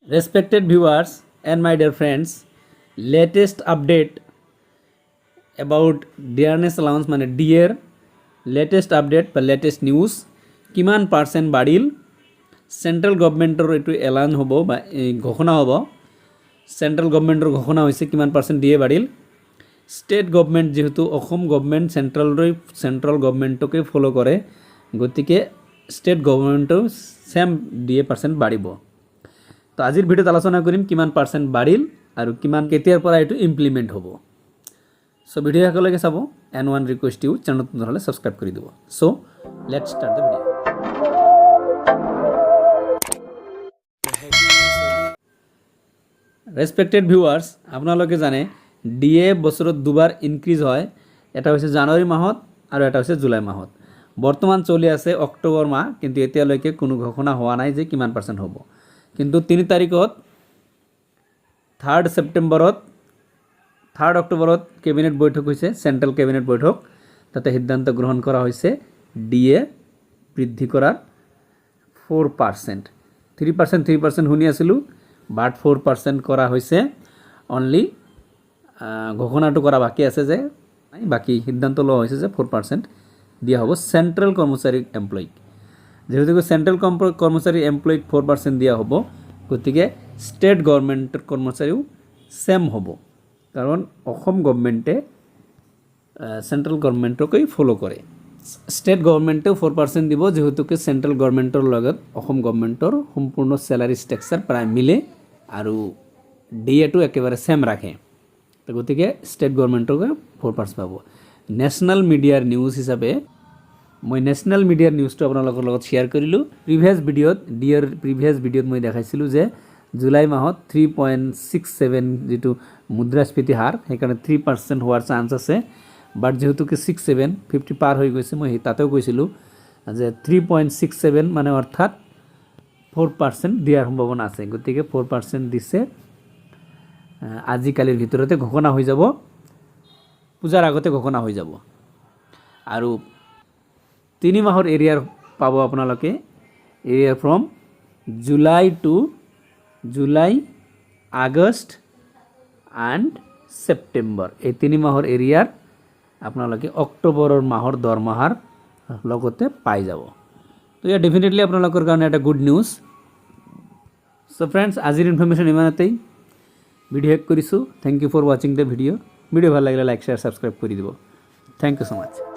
Respected viewers and my dear friends, latest update about dearness allowance মানে ডিএর latest update বা latest news কিমান percent বাঢ়িল central গভৰ্ণমেণ্টৰ এইটো এলান হ'ব বা ঘোষণা হ'ব চেণ্ট্ৰেল গভৰ্ণমেণ্টৰ ঘোষণা হৈছে কিমান পাৰ্চেণ্ট ডিএ বাঢ়িল ষ্টেট গভৰ্ণমেণ্ট যেহেতু অসম গভৰ্ণমেণ্ট চেণ্ট্ৰেল গভৰ্ণমেণ্টকে ফ'ল' কৰে গতিকে ষ্টেট গভৰ্ণমেণ্টও চেম ডিএ পাৰ্চেণ্ট বাঢ়িব তো আজিৰ ভিডিঅ'ত আলোচনা কৰিম কিমান পাৰ্চেণ্ট বাঢ়িল আৰু কিমান কেতিয়াৰ পৰা এইটো ইমপ্লিমেণ্ট হ'ব সো ভিডিও একেলগে চাব এণ্ড ওৱান ৰিকুৱেষ্ট ইউ চেনেলটো নহ'লে ছাবস্ক্ৰাইব কৰি দিব so let's start the video' respected viewers আপোনালোকে জানে ডিএ বছৰত দুবাৰ ইনক্ৰিজ হয় এটা হৈছে জানুৱাৰী মাহত আৰু এটা হৈছে জুলাই মাহত বৰ্তমান চলি আছে অক্টোবৰ মাহ কিন্তু এতিয়ালৈকে কোনো ঘোষণা হোৱা নাই যে কিমান পাৰ্চেণ্ট হ'ব কিন্তু 3 তাৰিখত 3 সেপ্টেম্বৰত 3 অক্টোবৰত কেবিনেট বৈঠক হৈছে সেন্ট্রাল কেবিনেট বৈঠক তাতে সিদ্ধান্ত গ্রহণ করা হয়েছে ডিএ বৃদ্ধি করার 4% 3% শুনি আছিলো বাট 4% করা হয়েছে অনলি ঘোষণাটো করা বাকি আছে যে বাকি সিদ্ধান্ত লওয়া হয়েছে যে 4% দিয়া হ'ব সেন্ট্রাল কর্মচারী এমপ্লয়ি যেহেতু সেন্ট্রাল কর্মচারী এমপ্লয়িক 4% দিয়া হ'ব গতিকে স্টেট গভর্নমেন্টের কর্মচারীও সেম হ'ব কারণ অসম গভর্নমেন্টে সেন্ট্রাল গভর্নমেন্টকে ফলো করে স্টেট গভর্নমেন্টেও 4% দিব যেহেতু সেন্ট্রাল গভর্নমেন্টর লগত অসম গভর্নমেন্টর সম্পূর্ণ স্যালারি স্ট্রাকচার প্রায় মিলে আর ডিএটো একেবারে সেম রাখে তো গতিকে স্টেট গভর্নমেন্টকে 4% পাব ন্যাশনাল মিডিয়ার নিউজ হিসাবে মই ন্যাশনাল মিডিয়ার নিউজটো আপোনালোকৰ লগত শেয়াৰ কৰিলোঁ প্ৰিভিয়াছ ভিডিঅ'ত ডিএৰ প্ৰিভিয়াছ ভিডিঅ'ত মই দেখাইছিলোঁ যে জুলাই মাহত 3.67 যেটো মুদ্ৰাস্ফীতি হাৰ সেইকাৰণে 3% হোৱাৰ চান্স আছে বাট যেহেতু 67 50 পাৰ হৈ গৈছে মই তাতেও কৈছিলোঁ যে 3.67 মানে অৰ্থাৎ 4% দিয়াৰ সম্ভাৱনা আছে গতিকে 4% দিছে আজিকালিৰ ভিতৰতে ঘোষণা হৈ যাব পূজাৰ আগতে ঘোষণা হৈ যাব আৰু 3 মাহৰ এৰিয়াৰ পাব আপোনালোকে area from July August and September এই 3 মাহৰ এৰিয়াৰ আপোনালোকে অক্টোবৰৰ মাহৰ দৰমহাৰ লগতে পাই যাব তো ইয়া ডেফিনেটলি আপোনালোকৰ কাৰণে এটা গুড নিউজ সো ফ্ৰেণ্ডছ আজিৰ ইনফৰমেশ্যন ইমানতেই ভিডিঅ' শেষ কৰিছোঁ থেংক ইউ ফৰ ৱাচিং দ্য ভিডিঅ' ভাল লাগিলে লাইক শ্বেয়াৰ ছাবস্ক্ৰাইব কৰি দিব থেংক ইউ সো মাচ